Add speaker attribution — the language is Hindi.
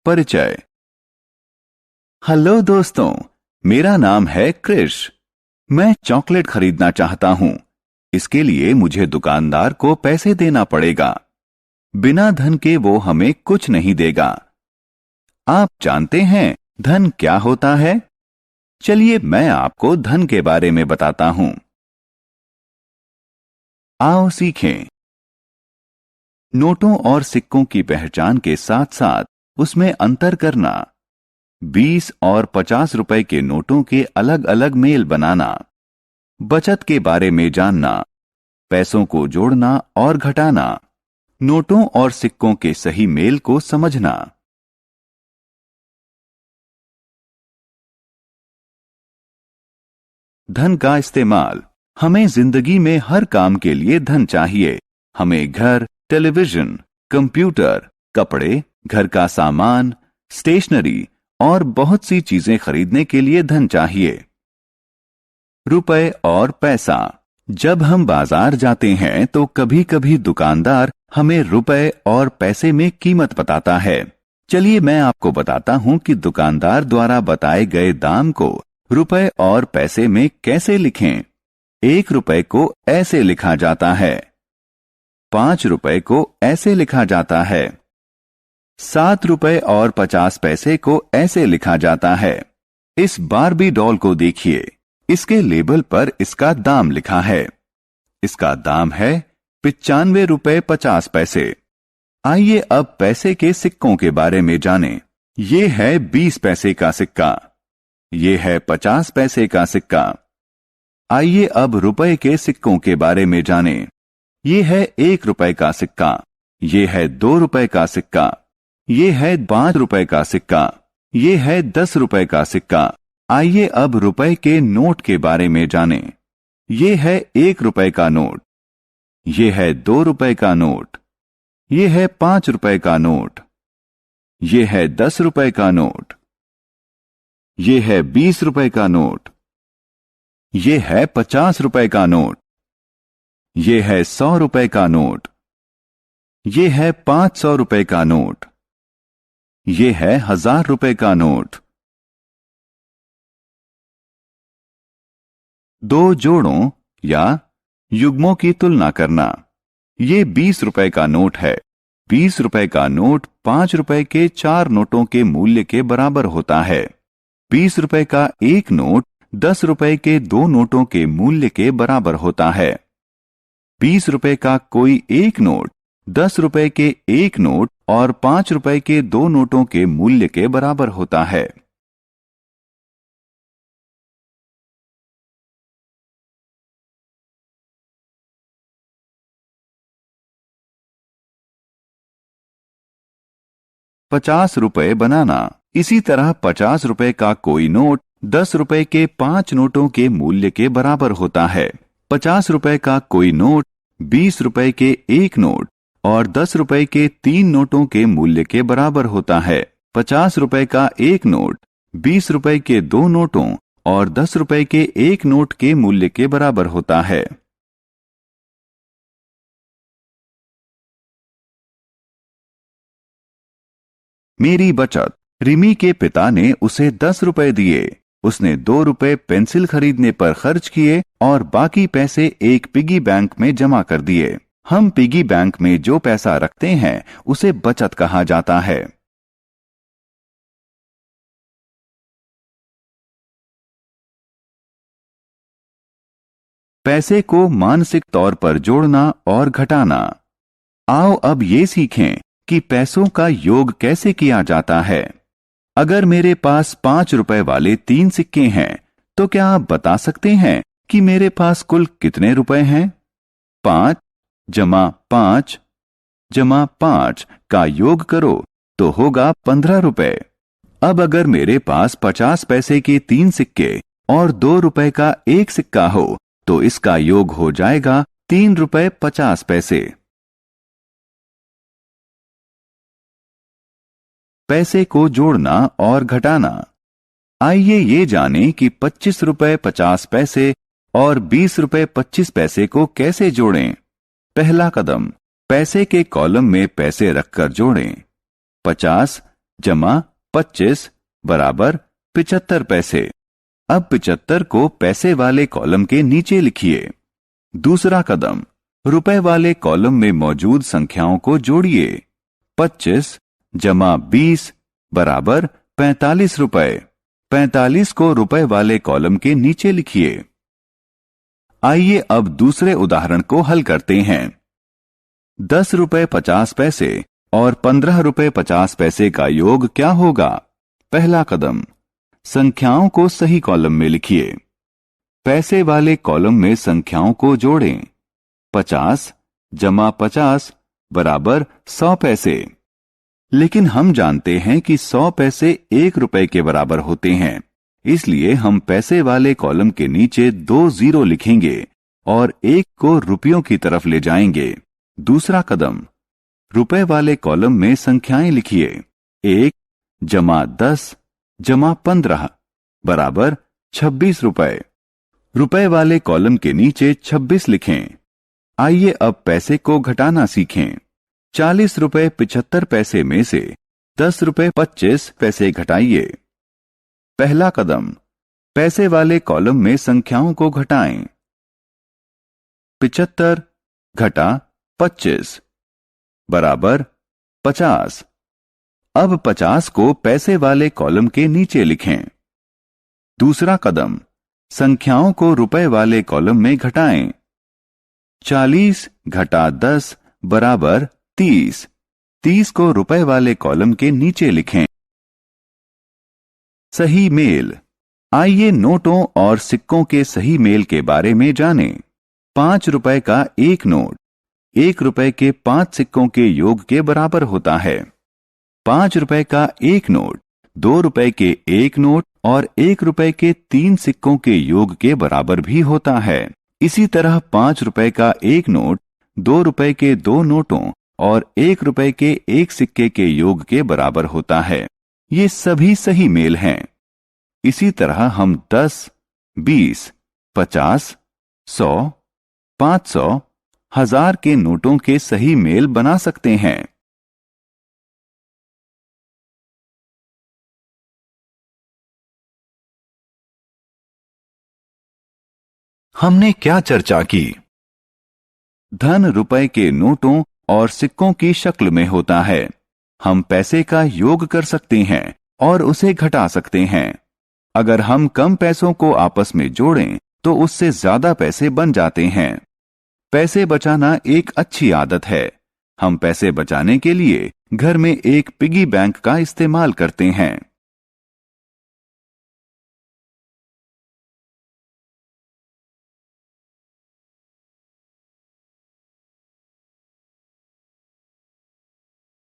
Speaker 1: परिचय। हेलो दोस्तों, मेरा नाम है क्रिश। मैं चॉकलेट खरीदना चाहता हूं। इसके लिए मुझे दुकानदार को पैसे देना पड़ेगा। बिना धन के वो हमें कुछ नहीं देगा। आप जानते हैं धन क्या होता है? चलिए मैं आपको धन के बारे में बताता हूं। आओ सीखें। नोटों और सिक्कों की पहचान के साथ साथ उसमें अंतर करना। 20 और 50 रुपए के नोटों के अलग अलग मेल बनाना। बचत के बारे में जानना। पैसों को जोड़ना और घटाना। नोटों और सिक्कों के सही मेल को समझना। धन का इस्तेमाल। हमें जिंदगी में हर काम के लिए धन चाहिए। हमें घर, टेलीविजन, कंप्यूटर, कपड़े, घर का सामान, स्टेशनरी और बहुत सी चीजें खरीदने के लिए धन चाहिए। रुपए और पैसा। जब हम बाजार जाते हैं तो कभी कभी दुकानदार हमें रुपए और पैसे में कीमत बताता है। चलिए मैं आपको बताता हूं कि दुकानदार द्वारा बताए गए दाम को रुपए और पैसे में कैसे लिखें। 1 रुपए को ऐसे लिखा जाता है। 5 रुपए को ऐसे लिखा जाता है। 7 रुपए और 50 पैसे को ऐसे लिखा जाता है। इस बारबी डॉल को देखिए। इसके लेबल पर इसका दाम लिखा है। इसका दाम है 95 रुपए 50 पैसे। आइए अब पैसे के सिक्कों के बारे में जानें। ये है 20 पैसे का सिक्का। ये है 50 पैसे का सिक्का। आइए अब रुपए के सिक्कों के बारे में जानें। ये है 1 रुपए का सिक्का। ये है 2 रुपए का सिक्का। ये है 5 रुपए का सिक्का। ये है 10 रुपए का सिक्का। आइए अब रुपए के नोट के बारे में जानें। ये है 1 रुपए का नोट। ये है 2 रुपए का नोट। ये है 5 रुपए का नोट। ये है 10 रुपए का नोट। ये है 20 रुपए का नोट। ये है 50 रुपए का नोट। ये है 100 रुपए का नोट। ये है 500 रुपए का नोट। ये है 1000 रुपए का नोट। दो जोड़ों या युग्मों की तुलना करना। ये 20 रुपए का नोट है। 20 रुपए का नोट 5 रुपए के 4 नोटों के मूल्य के बराबर होता है। 20 रुपए का एक नोट 10 रुपए के 2 नोटों के मूल्य के बराबर होता है। 20 रुपए का कोई एक नोट 10 रुपए के एक नोट और 5 रुपए के 2 नोटों के मूल्य के बराबर होता है। ₹50 बनाना। इसी तरह 50 रुपए का कोई नोट 10 रुपए के 5 नोटों के मूल्य के बराबर होता है। 50 रुपए का कोई नोट 20 रुपए के एक नोट और 10 रुपए के 3 नोटों के मूल्य के बराबर होता है। 50 रुपए का एक नोट 20 रुपए के 2 नोटों और 10 रुपए के एक नोट के मूल्य के बराबर होता है। मेरी बचत। रिमी के पिता ने उसे 10 रुपए दिए। उसने 2 रुपए पेंसिल खरीदने पर खर्च किए और बाकी पैसे एक पिगी बैंक में जमा कर दिए। हम पिगी बैंक में जो पैसा रखते हैं उसे बचत कहा जाता है। पैसे को मानसिक तौर पर जोड़ना और घटाना। आओ अब ये सीखें कि पैसों का योग कैसे किया जाता है। अगर मेरे पास 5 रुपए वाले 3 सिक्के हैं तो क्या आप बता सकते हैं कि मेरे पास कुल कितने रुपए हैं? 5 जमा 5 जमा 5 का योग करो तो होगा 15 रुपए। अब अगर मेरे पास 50 पैसे के 3 सिक्के और 2 रुपए का एक सिक्का हो तो इसका योग हो जाएगा 3 रुपए 50 पैसे। पैसे को जोड़ना और घटाना। आइए ये जानें कि 25 रुपए 50 पैसे और 20 रुपए 25 पैसे को कैसे जोड़ें। पहला कदम, पैसे के कॉलम में पैसे रखकर जोड़ें। 50 जमा 25 बराबर 75 पैसे। अब 75 को पैसे वाले कॉलम के नीचे लिखिए। दूसरा कदम, रुपए वाले कॉलम में मौजूद संख्याओं को जोड़िए। 25 जमा 20 बराबर 45 रुपए। 45 को रुपए वाले कॉलम के नीचे लिखिए। आइए अब दूसरे उदाहरण को हल करते हैं। 10 रुपए 50 पैसे और 15 रुपए 50 पैसे का योग क्या होगा? पहला कदम, संख्याओं को सही कॉलम में लिखिए। पैसे वाले कॉलम में संख्याओं को जोड़ें। 50 जमा 50 बराबर 100 पैसे। लेकिन हम जानते हैं कि 100 पैसे 1 रुपए के बराबर होते हैं, इसलिए हम पैसे वाले कॉलम के नीचे 2 जीरो लिखेंगे और 1 को रुपयों की तरफ ले जाएंगे। दूसरा कदम, रुपए वाले कॉलम में संख्याएं लिखिए। 1 जमा 10 जमा 15 बराबर 26 रुपए। रुपए वाले कॉलम के नीचे 26 लिखें। आइए अब पैसे को घटाना सीखें। 40 रुपए 75 पैसे में से 10 रुपए 25 पैसे घटाइए। पहला कदम, पैसे वाले कॉलम में संख्याओं को घटाएं। 75 घटा 25 बराबर 50। अब 50 को पैसे वाले कॉलम के नीचे लिखें। दूसरा कदम, संख्याओं को रुपए वाले कॉलम में घटाएं। 40 घटा 10 बराबर 30। 30 को रुपए वाले कॉलम के नीचे लिखें। सही मेल। आइए नोटों और सिक्कों के सही मेल के बारे में जानें। 5 रुपए का एक नोट 1 रुपए के 5 सिक्कों के योग के बराबर होता है। 5 रुपए का एक नोट 2 रुपए के एक नोट और 1 रुपए के 3 सिक्कों के योग के बराबर भी होता है। इसी तरह 5 रुपए का एक नोट 2 रुपए के 2 नोटों और 1 रुपए के 1 सिक्के के योग के बराबर होता है। ये सभी सही मेल हैं। इसी तरह हम 10, 20, 50, 100, 500, 1000 के नोटों के सही मेल बना सकते हैं। हमने क्या चर्चा की? धन रुपए के नोटों और सिक्कों की शक्ल में होता है। हम पैसे का योग कर सकते हैं और उसे घटा सकते हैं। अगर हम कम पैसों को आपस में जोड़ें तो उससे ज्यादा पैसे बन जाते हैं। पैसे बचाना एक अच्छी आदत है। हम पैसे बचाने के लिए घर में एक पिगी बैंक का इस्तेमाल करते हैं।